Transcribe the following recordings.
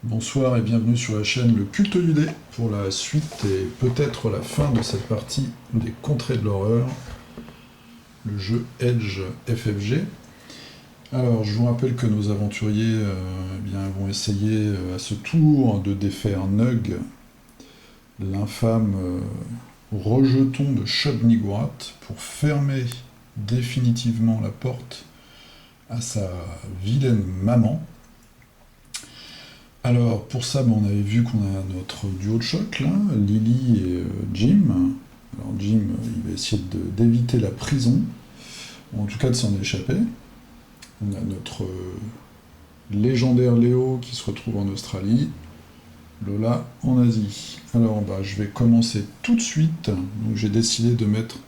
Bonsoir et bienvenue sur la chaîne Le Culte du Dé pour la suite et peut-être la fin de cette partie des Contrées de l'horreur, le jeu Edge FFG. Alors je vous rappelle que nos aventuriers vont essayer à ce tour de défaire Nug, l'infâme rejeton de Shub-Niggurath, pour fermer définitivement la porte à sa vilaine maman. Alors, pour ça, on avait vu qu'on a notre duo de choc, là, Lily et Jim. Alors, Jim, il va essayer d'éviter la prison, ou en tout cas de s'en échapper. On a notre légendaire Léo qui se retrouve en Australie, Lola en Asie. Alors, je vais commencer tout de suite. Donc, j'ai décidé de mettre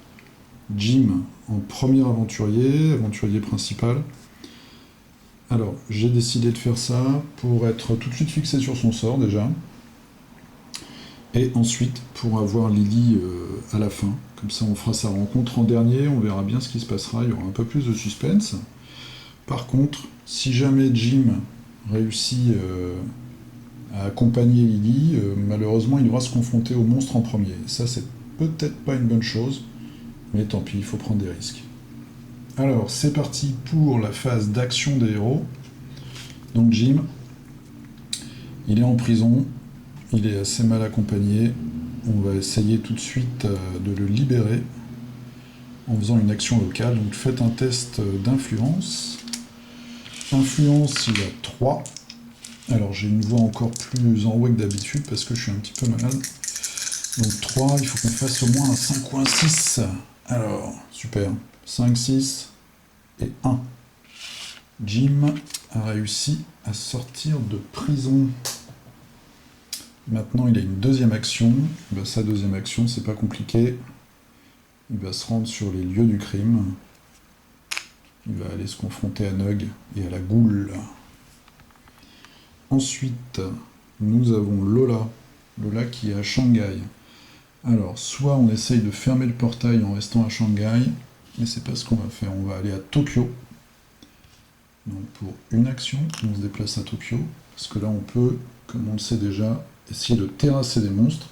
Jim en premier aventurier principal. Alors, j'ai décidé de faire ça pour être tout de suite fixé sur son sort déjà. Et ensuite, pour avoir Lily à la fin. Comme ça, on fera sa rencontre en dernier, on verra bien ce qui se passera, il y aura un peu plus de suspense. Par contre, si jamais Jim réussit à accompagner Lily, malheureusement, il devra se confronter au monstre en premier. Ça, c'est peut-être pas une bonne chose, mais tant pis, il faut prendre des risques. Alors, c'est parti pour la phase d'action des héros. Donc Jim, il est en prison, il est assez mal accompagné. On va essayer tout de suite de le libérer en faisant une action locale. Donc faites un test d'influence. Influence, il a 3. Alors j'ai une voix encore plus enrouée que d'habitude parce que je suis un petit peu malade. Donc 3, il faut qu'on fasse au moins un 5 ou un 6. Alors, super. 5, 6 et 1. Jim a réussi à sortir de prison. Maintenant, il a une deuxième action. Sa deuxième action, c'est pas compliqué. Il va se rendre sur les lieux du crime. Il va aller se confronter à Nug et à la goule. Ensuite, nous avons Lola. Lola qui est à Shanghai. Alors, soit on essaye de fermer le portail en restant à Shanghai, mais c'est pas ce qu'on va faire. On va aller à Tokyo. Donc pour une action, on se déplace à Tokyo, parce que là on peut, comme on le sait déjà, essayer de terrasser des monstres.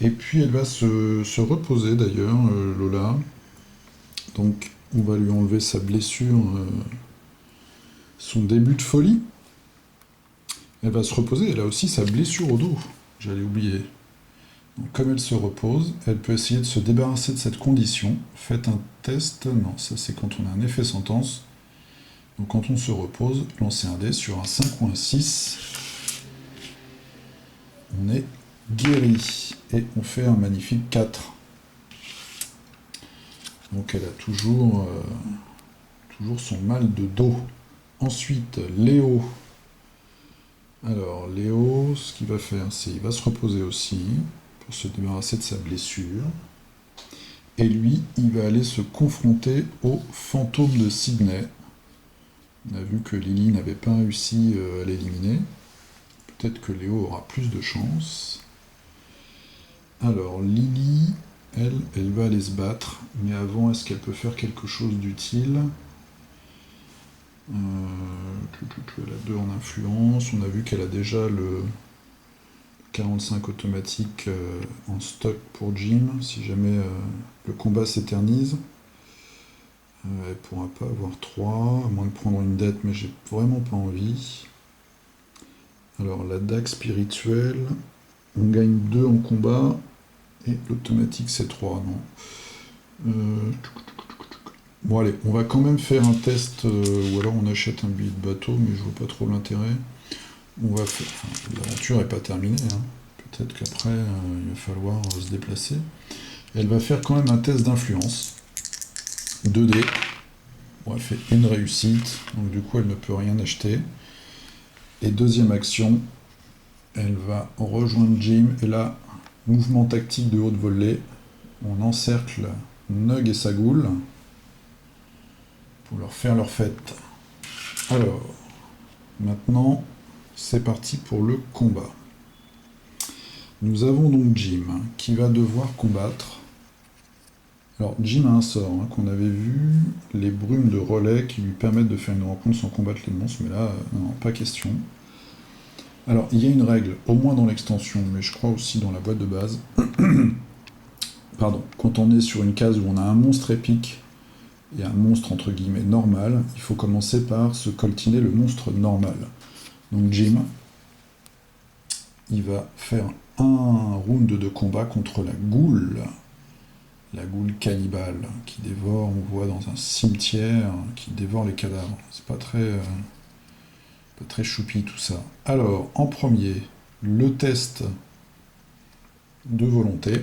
Et puis elle va se reposer d'ailleurs, Lola. Donc on va lui enlever sa blessure, son début de folie. Elle va se reposer, elle a aussi sa blessure au dos, j'allais oublier. Donc comme elle se repose, elle peut essayer de se débarrasser de cette condition. Faites un test, non, ça c'est quand on a un effet sentence. Donc quand on se repose, lancez un dé sur un 5 ou un 6. On est guéri. Et on fait un magnifique 4. Donc elle a toujours son mal de dos. Ensuite, Léo. Alors Léo, ce qu'il va faire, c'est qu'il va se reposer aussi pour se débarrasser de sa blessure. Et lui, il va aller se confronter au fantôme de Sydney. On a vu que Lily n'avait pas réussi à l'éliminer. Peut-être que Léo aura plus de chance. Alors, Lily, elle va aller se battre. Mais avant, est-ce qu'elle peut faire quelque chose d'utile ? Elle a 2 en influence. On a vu qu'elle a déjà le 45 automatique en stock pour Jim, si jamais le combat s'éternise. Elle ne pourra pas avoir 3, à moins de prendre une dette, mais j'ai vraiment pas envie. Alors la dague spirituelle, on gagne 2 en combat, et l'automatique c'est 3, non. Bon allez, on va quand même faire un test, ou alors on achète un billet de bateau, mais je vois pas trop l'intérêt. L'aventure n'est pas terminée, hein. Peut-être qu'après il va falloir se déplacer. Elle va faire quand même un test d'influence. 2D. Bon, elle fait une réussite, donc du coup elle ne peut rien acheter. Et deuxième action, elle va rejoindre Jim, et là, mouvement tactique de haute volée, on encercle Nug et sa goule pour leur faire leur fête. Alors, maintenant, c'est parti pour le combat. Nous avons donc Jim qui va devoir combattre. Alors, Jim a un sort qu'on avait vu, les brumes de relais qui lui permettent de faire une rencontre sans combattre les monstres, mais là, non, pas question. Alors, il y a une règle, au moins dans l'extension, mais je crois aussi dans la boîte de base. Pardon, quand on est sur une case où on a un monstre épique et un monstre entre guillemets normal, il faut commencer par se coltiner le monstre normal. Donc Jim, il va faire un round de combat contre la goule cannibale, qui dévore, on voit dans un cimetière, qui dévore les cadavres. C'est pas très choupi tout ça. Alors, en premier, le test de volonté.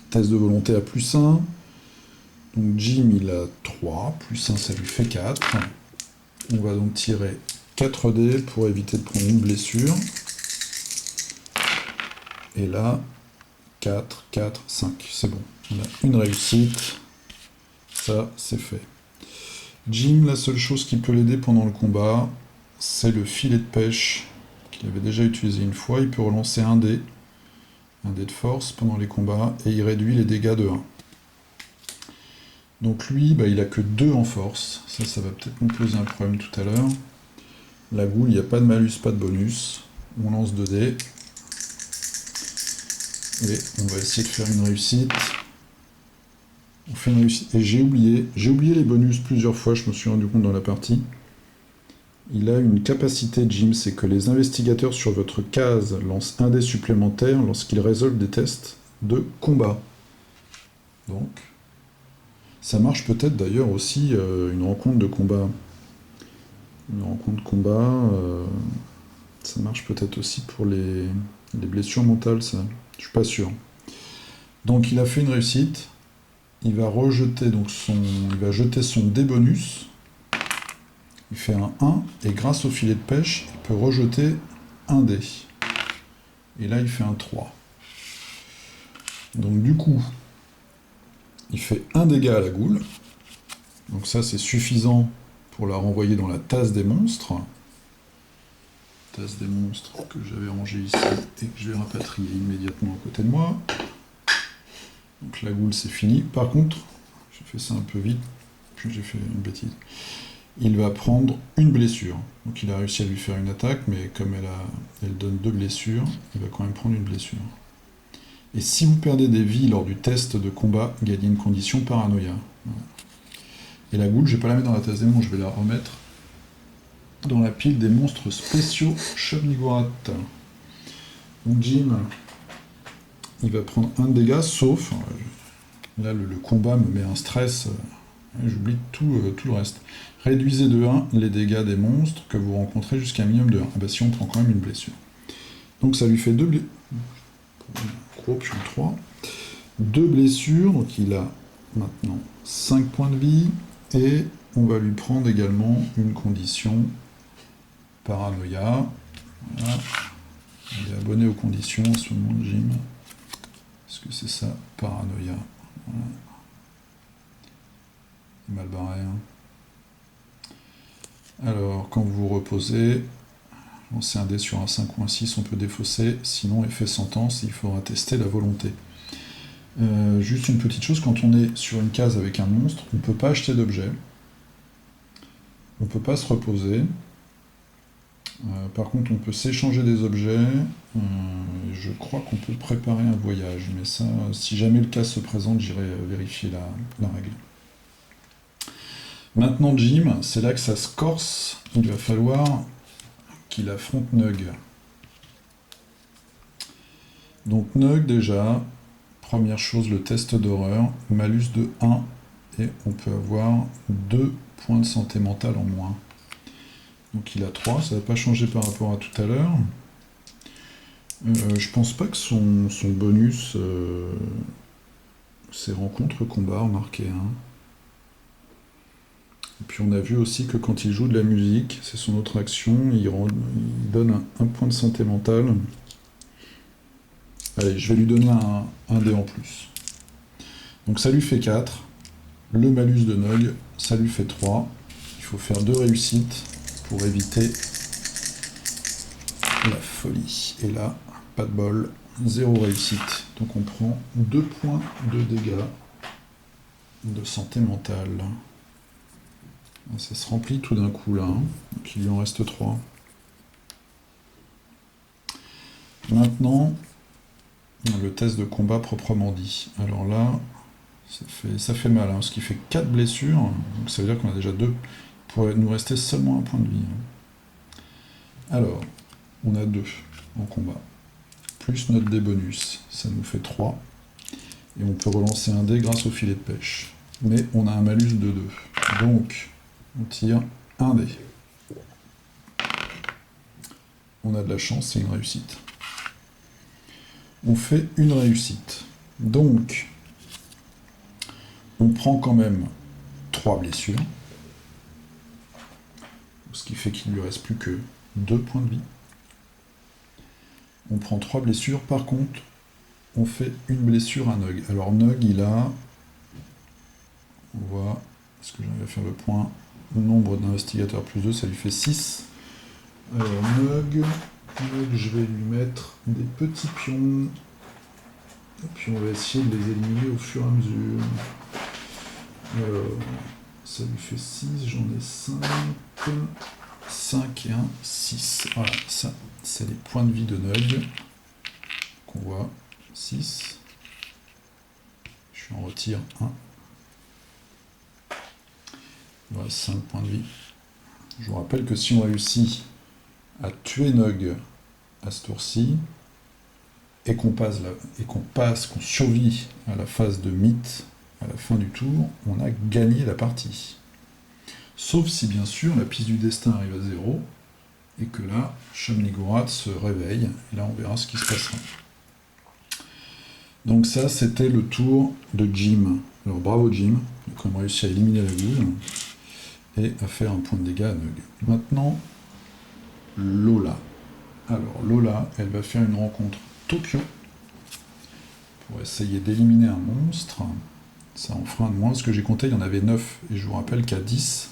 Test de volonté à +1. Donc Jim, il a 3, +1, ça lui fait 4. On va donc tirer 4 dés pour éviter de prendre une blessure. Et là, 4, 4, 5, c'est bon. On a une réussite. Ça, c'est fait. Jim, la seule chose qui peut l'aider pendant le combat, c'est le filet de pêche qu'il avait déjà utilisé une fois. Il peut relancer un dé de force pendant les combats, et il réduit les dégâts de 1. Donc lui, il a que 2 en force. Ça va peut-être nous poser un problème tout à l'heure. La goule, il n'y a pas de malus, pas de bonus. On lance 2 dés. Et on va essayer de faire une réussite. On fait une réussite. Et j'ai oublié les bonus plusieurs fois, je me suis rendu compte dans la partie. Il a une capacité, Jim, c'est que les investigateurs sur votre case lancent un dé supplémentaire lorsqu'ils résolvent des tests de combat. Donc, ça marche peut-être d'ailleurs aussi une rencontre de combat. Une rencontre de combat, ça marche peut-être aussi pour les blessures mentales, ça. Je suis pas sûr. Donc il a fait une réussite. Il va jeter son dé bonus. Il fait un 1, et grâce au filet de pêche, il peut rejeter un dé. Et là, il fait un 3. Donc du coup, il fait un dégât à la goule. Donc ça, c'est suffisant pour la renvoyer dans la tasse des monstres. Tasse des monstres que j'avais rangée ici et que je vais rapatrier immédiatement à côté de moi. Donc la goule, c'est fini. Par contre, j'ai fait ça un peu vite, puis j'ai fait une bêtise. Il va prendre une blessure. Donc il a réussi à lui faire une attaque, mais comme elle donne 2 blessures, il va quand même prendre une blessure. Et si vous perdez des vies lors du test de combat, gagnez une condition paranoïa. Et la goule, je vais pas la mettre dans la tasse des monstres, je vais la remettre dans la pile des monstres spéciaux Shub-Niggurath. Donc Jim, il va prendre un dégât, sauf... Là, le combat me met un stress, j'oublie tout le reste. Réduisez de 1 les dégâts des monstres que vous rencontrez jusqu'à un minimum de 1. Ah bah si, on prend quand même une blessure. Donc ça lui fait 2 blessures. Gros pion 3. 2 blessures, donc il a maintenant 5 points de vie, et on va lui prendre également une condition paranoïa. Voilà. Il est abonné aux conditions en ce moment, Jim. Est-ce que c'est ça, paranoïa? Voilà. Mal barré. Hein. Alors, quand vous vous reposez, lancez un dé sur un 5 ou un 6, on peut défausser. Sinon, effet sentence, il faudra tester la volonté. Juste une petite chose, quand on est sur une case avec un monstre, on ne peut pas acheter d'objets. On ne peut pas se reposer. Par contre, on peut s'échanger des objets. Je crois qu'on peut préparer un voyage, mais ça, si jamais le cas se présente, j'irai vérifier la règle. Maintenant, Jim, c'est là que ça se corse. Il va falloir qu'il affronte Nug. Donc Nug, déjà, première chose, le test d'horreur, malus de 1, et on peut avoir 2 points de santé mentale en moins. Donc il a 3, ça va pas changer par rapport à tout à l'heure. Je pense pas que son bonus, c'est rencontre combat, remarquez. Hein. Et puis on a vu aussi que quand il joue de la musique, c'est son autre action, il donne un point de santé mentale. Allez, je vais lui donner un dé en plus. Donc ça lui fait 4. Le malus de Nug, ça lui fait 3. Il faut faire 2 réussites pour éviter la folie. Et là, pas de bol, 0 réussite. Donc on prend 2 points de dégâts de santé mentale. Ça se remplit tout d'un coup là, hein. Donc il lui en reste 3. Maintenant, le test de combat proprement dit. Alors là, ça fait mal, hein, parce qu'il fait 4 blessures, donc ça veut dire qu'on a déjà 2. Il pourrait nous rester seulement un point de vie. Alors, on a 2 en combat. Plus notre dé bonus, ça nous fait 3. Et on peut relancer un dé grâce au filet de pêche. Mais on a un malus de 2. Donc, on tire un dé. On a de la chance, c'est une réussite. On fait une réussite. Donc, on prend quand même 3 blessures. Ce qui fait qu'il ne lui reste plus que 2 points de vie. On prend 3 blessures. Par contre, on fait une blessure à Nug. Alors Nug, il a... On voit... Est-ce que j'arrive à faire le point? Le nombre d'investigateurs plus 2, ça lui fait 6. Alors Nug, je vais lui mettre des petits pions. Et puis on va essayer de les éliminer au fur et à mesure. Alors, ça lui fait 6, j'en ai 5. 5 et 1, 6. Voilà, ça, c'est les points de vie de Nug. Qu'on voit. 6. Je en retire 1. Voilà, 5 points de vie. Je vous rappelle que si on réussit à tuer Nug à ce tour-ci, et qu'on qu'on survit à la phase de mythe à la fin du tour, on a gagné la partie. Sauf si bien sûr la piste du destin arrive à 0, et que là, Shub-Niggurath se réveille, et là on verra ce qui se passera. Donc ça, c'était le tour de Jim. Alors bravo Jim, il a quand même réussi à éliminer la boule, et à faire un point de dégâts à Nug. Maintenant, Lola. Alors Lola, elle va faire une rencontre Tokyo, pour essayer d'éliminer un monstre. Ça en fera un de moins, ce que j'ai compté, il y en avait 9, et je vous rappelle qu'à 10,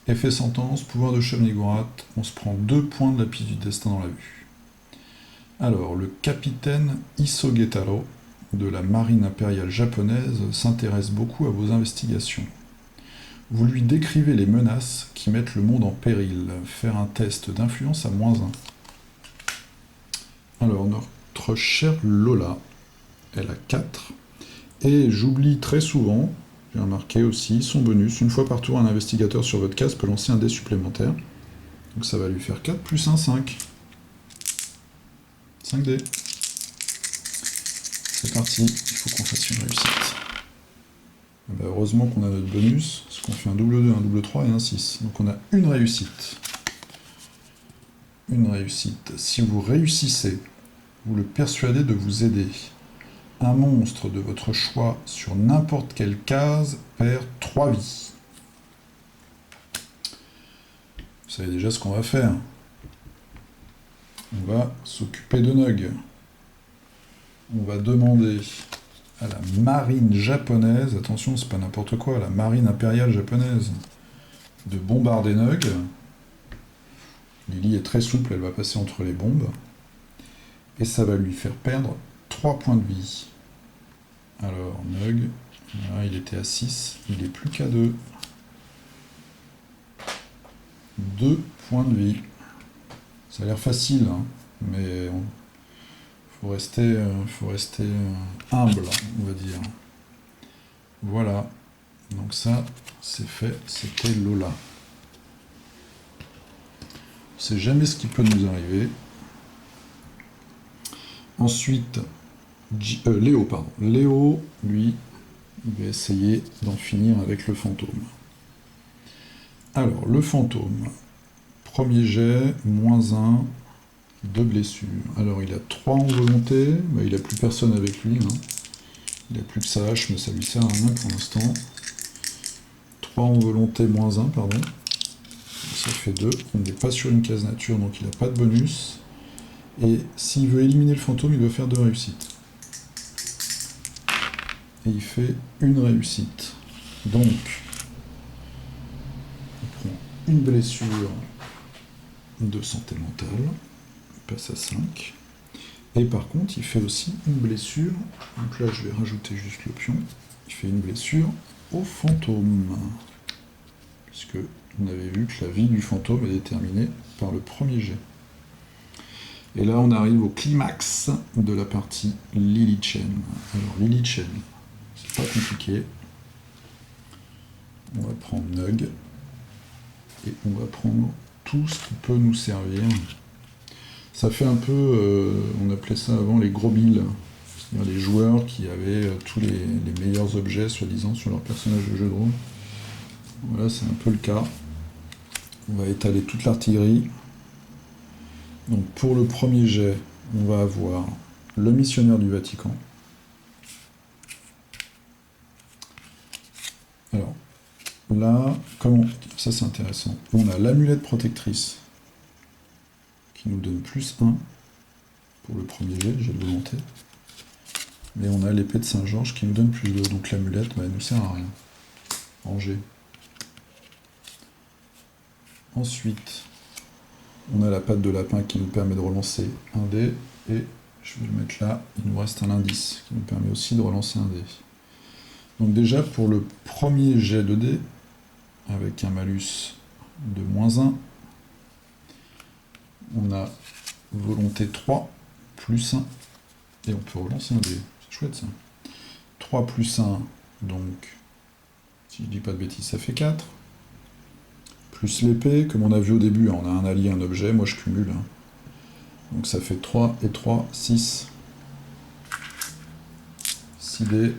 effet sentence, pouvoir de Shub-Niggurath, on se prend 2 points de la piste du destin dans la vue. Alors, le capitaine Isogetaro, de la marine impériale japonaise, s'intéresse beaucoup à vos investigations. Vous lui décrivez les menaces qui mettent le monde en péril. Faire un test d'influence à -1. Alors, notre chère Lola, elle a 4. Et j'oublie très souvent, j'ai remarqué aussi, son bonus. Une fois par tour, un investigateur sur votre case peut lancer un dé supplémentaire. Donc ça va lui faire 4 plus 1, 5. 5 dés. C'est parti, il faut qu'on fasse une réussite. Et ben heureusement qu'on a notre bonus, parce qu'on fait un double 2, un double 3 et un 6. Donc on a une réussite. Une réussite. Si vous réussissez, vous le persuadez de vous aider. Un monstre de votre choix sur n'importe quelle case perd 3 vies. Vous savez déjà ce qu'on va faire. On va s'occuper de Nug. On va demander à la marine japonaise, attention, c'est pas n'importe quoi, la marine impériale japonaise, de bombarder Nug. Lily est très souple, elle va passer entre les bombes. Et ça va lui faire perdre 3 points de vie. Alors, Nug, voilà, il était à 6, il est plus qu'à 2. 2 points de vie. Ça a l'air facile, hein, mais faut rester humble, on va dire. Voilà. Donc ça, c'est fait, c'était Lola. On sait jamais ce qui peut nous arriver. Ensuite, Léo, pardon. Léo, lui, il va essayer d'en finir avec le fantôme. Alors, le fantôme. Premier jet, -1, 2 blessures. Alors, il a 3 en volonté, bah, il n'a plus personne avec lui. Hein. Il n'a plus que sa hache, mais ça lui sert à rien pour l'instant. 3 en volonté, -1, pardon. Ça fait 2. On n'est pas sur une case nature, donc il n'a pas de bonus. Et s'il veut éliminer le fantôme, il doit faire 2 réussites. Et il fait une réussite. Donc, on prend une blessure de santé mentale, il passe à 5. Et par contre, il fait aussi une blessure, donc là je vais rajouter juste le pion, il fait une blessure au fantôme. Puisque on avait vu que la vie du fantôme est déterminée par le premier jet. Et là, on arrive au climax de la partie Lily Chen. Alors, Lily Chen, c'est pas compliqué. On va prendre Nug. Et on va prendre tout ce qui peut nous servir. Ça fait un peu, on appelait ça avant les gros billes. C'est-à-dire les joueurs qui avaient tous les meilleurs objets, soi-disant, sur leur personnage de jeu de rôle. Voilà, c'est un peu le cas. On va étaler toute l'artillerie. Donc pour le premier jet, on va avoir le missionnaire du Vatican. Alors, là, ça c'est intéressant. On a l'amulette protectrice qui nous donne +1 pour le premier jet de volonté. Mais on a l'épée de Saint-Georges qui nous donne +2. Donc l'amulette, elle nous sert à rien. En jet. Ensuite, on a la patte de lapin qui nous permet de relancer un dé. Et je vais le mettre là, il nous reste un indice qui nous permet aussi de relancer un dé. Donc déjà, pour le premier jet de dé, avec un malus de -1, on a volonté 3, +1, et on peut relancer un dé. C'est chouette ça. 3 +1, donc, si je dis pas de bêtises, ça fait 4. Plus l'épée, comme on a vu au début, on a un allié, un objet, moi je cumule. Donc ça fait 3 et 3, 6. 6 dés.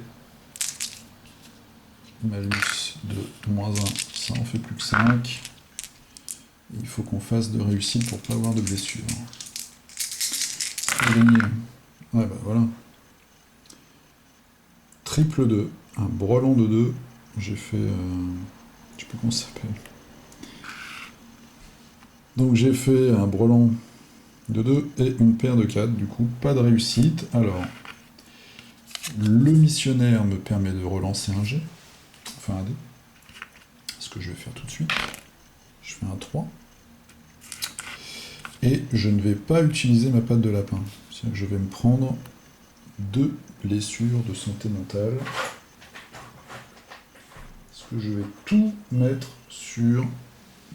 Malus de -1, ça en fait plus que 5. Et il faut qu'on fasse de réussite pour pas avoir de blessure. Ouais, bah voilà. Triple 2, un brelan de 2. J'ai fait... je sais plus comment ça s'appelle. Donc j'ai fait un brelan de 2 et une paire de 4. Du coup, pas de réussite. Alors, le missionnaire me permet de relancer un jet. Enfin un dé. Ce que je vais faire tout de suite. Je fais un 3. Et je ne vais pas utiliser ma patte de lapin. C'est-à-dire que je vais me prendre 2 blessures de santé mentale. Parce que je vais tout mettre sur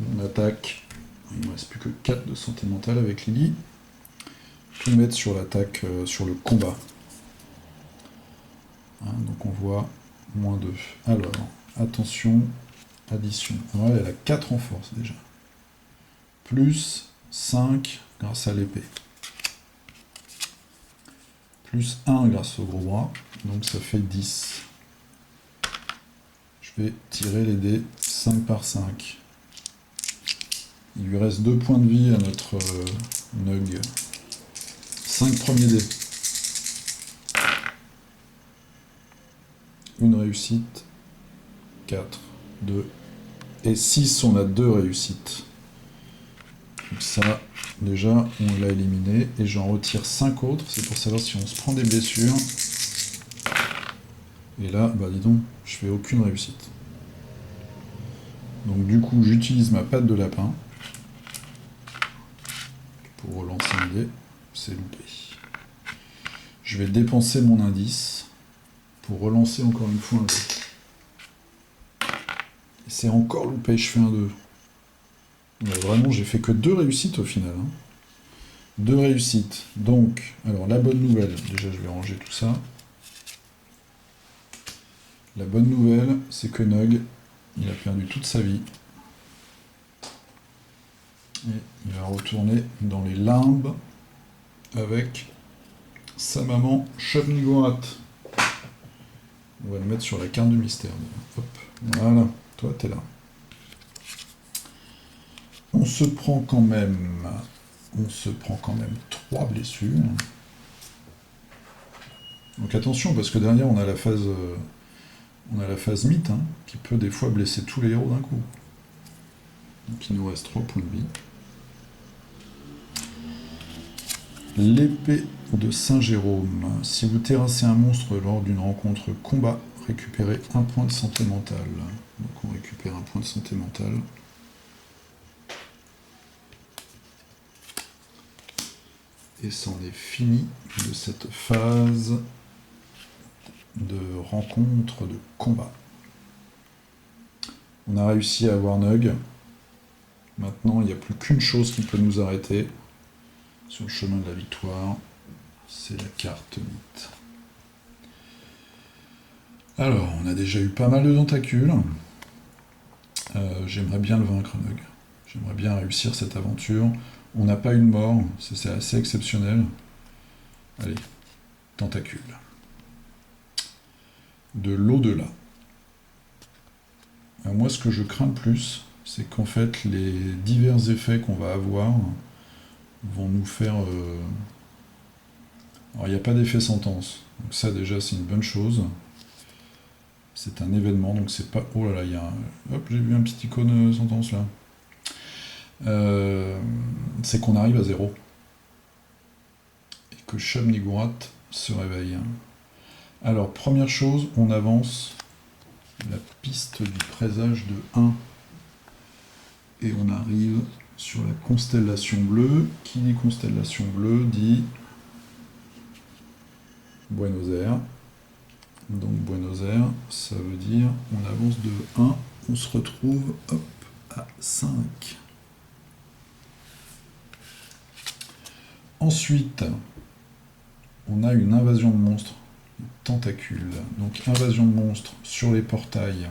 mon attaque. Il ne me reste plus que 4 de santé mentale avec Lily. Tout mettre sur l'attaque, sur le combat. Hein, donc on voit -2. Alors, attention, addition. Alors elle a 4 en force déjà. Plus 5 grâce à l'épée. Plus 1 grâce au gros bras. Donc ça fait 10. Je vais tirer les dés 5 par 5. Il lui reste 2 points de vie à notre Nug. 5 premiers dés. Une réussite. 4, 2 et 6, on a 2 réussites. Donc ça, déjà, on l'a éliminé. Et j'en retire 5 autres. C'est pour savoir si on se prend des blessures. Et là, bah dis donc, je fais aucune réussite. Donc du coup, j'utilise ma patte de lapin. Pour relancer un dé. C'est loupé. Je vais dépenser mon indice. Pour relancer encore une fois un dé. Et c'est encore loupé, je fais un 2. Ouais, vraiment, j'ai fait que 2 réussites au final. 2 réussites. Donc, alors la bonne nouvelle, déjà je vais ranger tout ça. La bonne nouvelle, c'est que Nug, il a perdu toute sa vie. Et il va retourner dans les limbes avec sa maman Chobnigorat. On va le mettre sur la carte du mystère. Hop, voilà, toi t'es là. On se prend quand même 3 blessures. Donc attention, parce que derrière on a la phase mythe, hein, qui peut des fois blesser tous les héros d'un coup. Donc il nous reste 3 points de vie. L'épée de Saint-Jérôme. Si vous terrassez un monstre lors d'une rencontre combat, récupérez un point de santé mentale. Donc on récupère un point de santé mentale. Et c'en est fini de cette phase de rencontre de combat. On a réussi à avoir Nug. Maintenant, il n'y a plus qu'une chose qui peut nous arrêter. sur le chemin de la victoire. C'est la carte mythe. Alors, on a déjà eu pas mal de tentacules. J'aimerais bien le vaincre, Nug. J'aimerais bien réussir cette aventure. On n'a pas eu de mort, c'est assez exceptionnel. Allez, tentacule. De l'au-delà. Moi, ce que je crains le plus, c'est qu'en fait, les divers effets qu'on va avoir vont nous faire... Alors, il n'y a pas d'effet sentence. Donc ça, déjà, c'est une bonne chose. C'est un événement, donc c'est pas... Oh là là, il y a un... Hop, j'ai vu un petit icône sentence, là. C'est qu'on arrive à 0. Et que Shub-Niggurath se réveille. Alors, première chose, on avance la piste du présage de 1. Et on arrive sur la constellation bleue. Qui dit constellation bleue dit Buenos Aires. Donc Buenos Aires, ça veut dire on avance de 1, on se retrouve hop, à 5. Ensuite, on a une invasion de monstres, tentacules. Donc invasion de monstres sur les portails,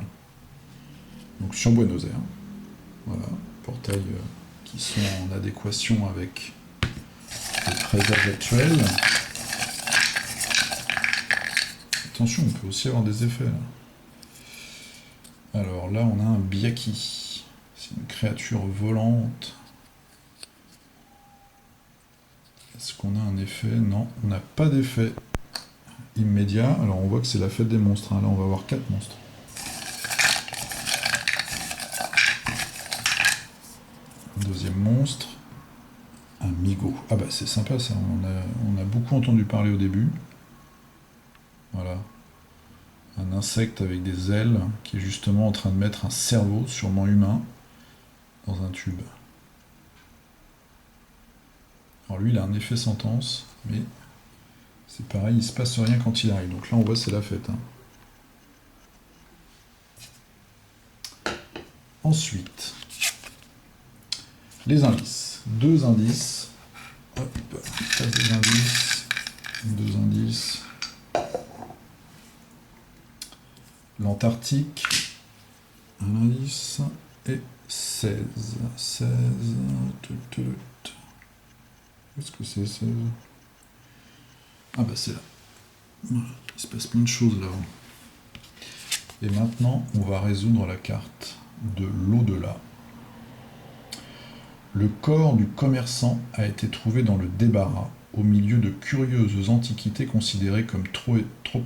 donc sur Buenos Aires. Voilà, portails qui sont en adéquation avec le présage actuel. Attention, on peut aussi avoir des effets là. Alors là, on a un Byaki. C'est une créature volante. Est-ce qu'on a un effet? Non, on n'a pas d'effet immédiat. Alors on voit que c'est la fête des monstres. Là, on va avoir 4 monstres. Deuxième monstre. Un Migo. Ah bah c'est sympa ça. On a beaucoup entendu parler au début. Voilà. Un insecte avec des ailes qui est justement en train de mettre un cerveau, sûrement humain, dans un tube. Alors lui, il a un effet sentence, mais c'est pareil, il se passe rien quand il arrive. Donc là, on voit, c'est la fête. Ensuite, les indices. 2 indices. Hop, passe des indices. 2 indices. L'Antarctique, un indice, et 16. 16. Où est-ce que c'est 16? Ah bah c'est là. Voilà. Il se passe plein de choses là. Et maintenant, on va résoudre la carte de l'au-delà. Le corps du commerçant a été trouvé dans le débarras, au milieu de curieuses antiquités considérées comme trop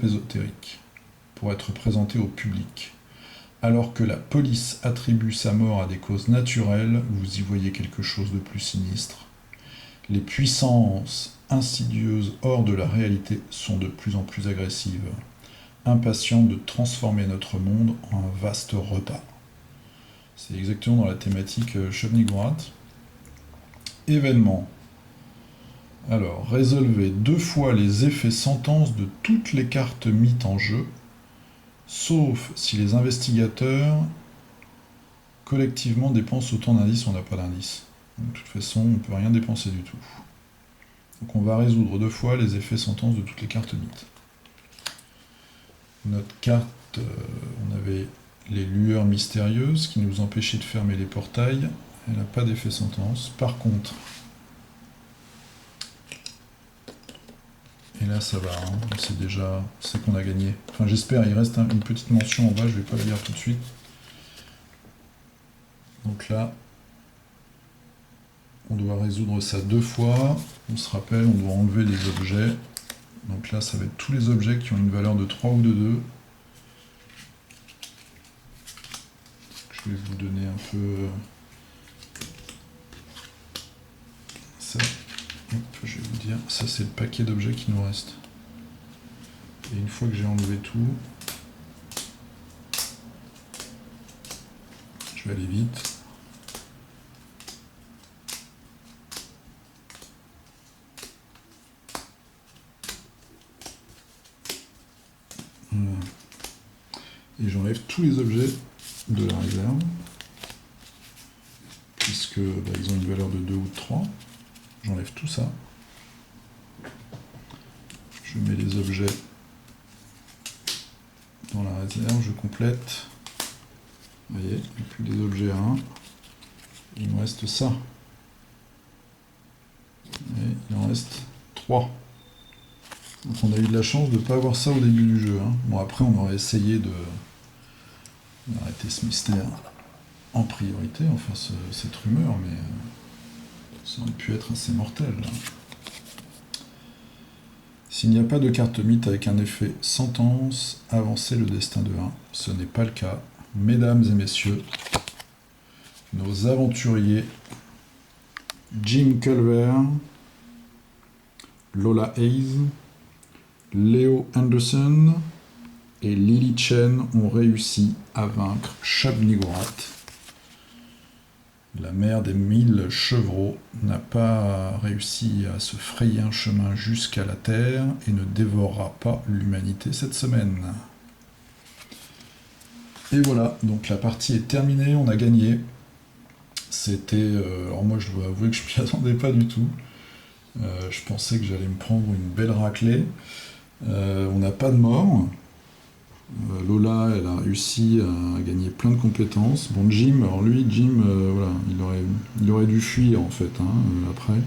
ésotériques pour être présentées au public. Alors que la police attribue sa mort à des causes naturelles, vous y voyez quelque chose de plus sinistre. Les puissances insidieuses hors de la réalité sont de plus en plus agressives, impatientes de transformer notre monde en un vaste repas. C'est exactement dans la thématique Shub-Niggurath. Événement. Alors, résolvez 2 fois les effets sentences de toutes les cartes mythes en jeu, sauf si les investigateurs collectivement dépensent autant d'indices, on n'a pas d'indices. De toute façon, on ne peut rien dépenser du tout. Donc on va résoudre 2 fois les effets sentences de toutes les cartes mythes. Notre carte, on avait les lueurs mystérieuses qui nous empêchaient de fermer les portails. Elle n'a pas d'effet sentence. Par contre, et là ça va, hein, c'est qu'on a gagné. Enfin j'espère, il reste une petite mention en bas, je ne vais pas la lire tout de suite. Donc là, on doit résoudre ça 2 fois. On se rappelle, on doit enlever les objets. Donc là, ça va être tous les objets qui ont une valeur de 3 ou de 2. Je vais vous donner un peu ça. Hop, je vais vous dire, ça c'est le paquet d'objets qui nous reste. Et une fois que j'ai enlevé tout, je vais aller vite. Voilà. Et j'enlève tous les objets de la réserve, puisque ils ont une valeur de 2 ou de 3. J'enlève tout ça. Je mets les objets dans la réserve, je complète. Vous voyez, il n'y a plus des objets à 1. Il me reste ça. Et il en reste 3. Donc on a eu de la chance de ne pas avoir ça au début du jeu. Hein. Bon, après on aurait essayé d'arrêter ce mystère en priorité, enfin cette rumeur, mais ça aurait pu être assez mortel. Là. S'il n'y a pas de carte mythe avec un effet sentence, avancez le destin de 1. Ce n'est pas le cas. Mesdames et messieurs, nos aventuriers Jim Culver, Lola Hayes, Leo Anderson et Lily Chen ont réussi à vaincre Shub-Niggurath. La mère des 1000 chevreaux n'a pas réussi à se frayer un chemin jusqu'à la Terre et ne dévorera pas l'humanité cette semaine. Et voilà, donc la partie est terminée, on a gagné. C'était... alors moi je dois avouer que je m'y attendais pas du tout. Je pensais que j'allais me prendre une belle raclée. On n'a pas de mort. Lola, elle a réussi à gagner plein de compétences. Bon, Jim, alors lui, voilà, il aurait dû fuir en fait, hein, après.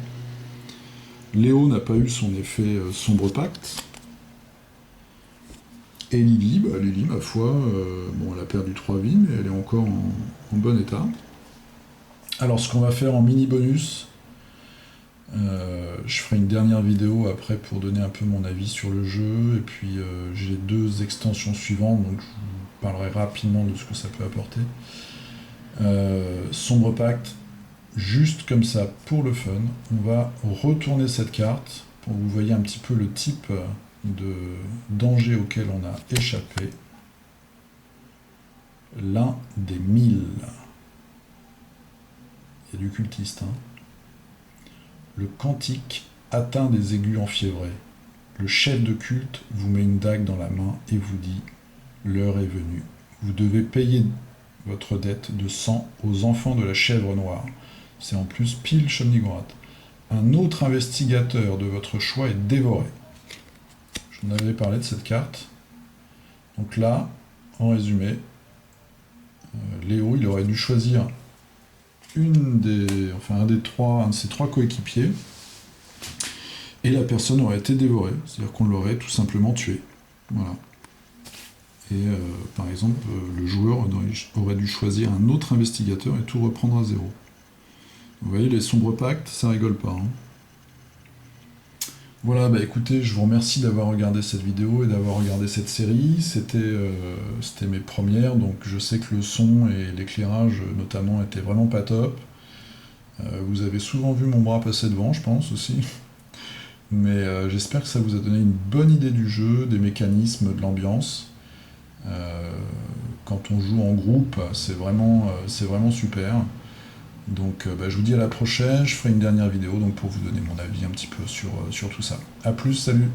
Léo n'a pas eu son effet sombre pacte. Et Lily, ma foi, bon, elle a perdu 3 vies, mais elle est encore en bon état. Alors, ce qu'on va faire en mini bonus, je ferai une dernière vidéo après pour donner un peu mon avis sur le jeu, et puis j'ai 2 extensions suivantes, donc je vous parlerai rapidement de ce que ça peut apporter. Sombre Pacte, juste comme ça, pour le fun, on va retourner cette carte, pour que vous voyez un petit peu le type de danger auquel on a échappé. L'un des 1000. Il y a du cultiste, hein. Le cantique atteint des aigus enfiévrés. Le chef de culte vous met une dague dans la main et vous dit « L'heure est venue. Vous devez payer votre dette de sang aux enfants de la chèvre noire. » C'est en plus pile Shub-Niggurath. Un autre investigateur de votre choix est dévoré. Je vous avais parlé de cette carte. Donc là, en résumé, Léo, il aurait dû choisir un de ses 3 coéquipiers, et la personne aurait été dévorée, c'est-à-dire qu'on l'aurait tout simplement tué. Voilà. Et par exemple, le joueur aurait dû choisir un autre investigateur et tout reprendre à zéro. Vous voyez, les sombres pactes, ça rigole pas. Hein. Voilà, écoutez, je vous remercie d'avoir regardé cette vidéo et d'avoir regardé cette série. C'était mes premières, donc je sais que le son et l'éclairage notamment étaient vraiment pas top. Vous avez souvent vu mon bras passer devant, je pense aussi. Mais j'espère que ça vous a donné une bonne idée du jeu, des mécanismes, de l'ambiance. Quand on joue en groupe, c'est vraiment super. Donc je vous dis à la prochaine, je ferai une dernière vidéo donc pour vous donner mon avis un petit peu sur tout ça. A plus, salut!